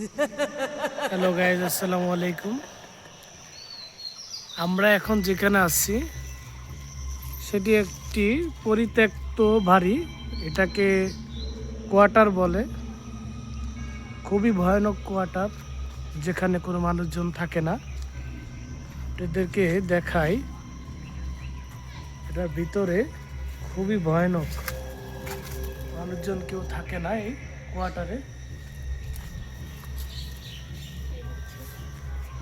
Hello guys, আসসালামু আলাইকুম। আমরা এখন যেখানে আছি সেটি একটি পরিত্যক্ত বাড়ি। এটাকে কোয়ার্টার বলে। খুবই ভয়ানক কোয়ার্টার, যেখানে কোনো মানুষজন থাকে না। এদেরকে দেখাই, এটার ভিতরে খুবই ভয়ানক, মানুষজন কেউ থাকে না এই কোয়ার্টারে।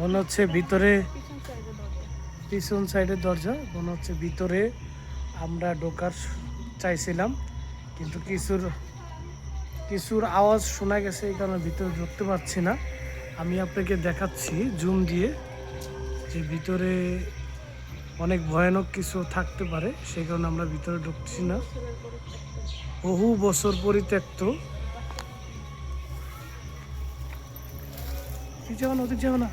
মনে হচ্ছে ভিতরে পিছন সাইডের দরজা, মনে হচ্ছে ভিতরে আমরা ঢোকার চাইছিলাম, কিন্তু কিছুর আওয়াজ শোনা গেছে, এই কারণে ভিতরে ঢুকতে পারছি না। আমি আপনাকে দেখাচ্ছি জুম দিয়ে যে ভিতরে অনেক ভয়ানক কিছু থাকতে পারে, সেই কারণে আমরা ভিতরে ঢুকছি না। বহু বছর পরিত্যক্ত। যাও না, ওদের যাও না।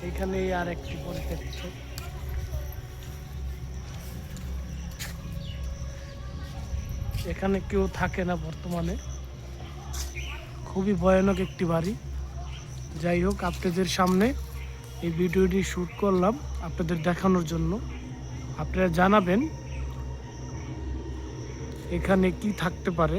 এখানে আর একটি পরিত্যক্ত। এখানে কেউ থাকে না বর্তমানে। খুবই ভয়ানক একটি বাড়ি। যাই হোক, আপনাদের সামনে এই ভিডিওটি শ্যুট করলাম আপনাদের দেখানোর জন্য। আপনারা জানাবেন এখানে কি থাকতে পারে।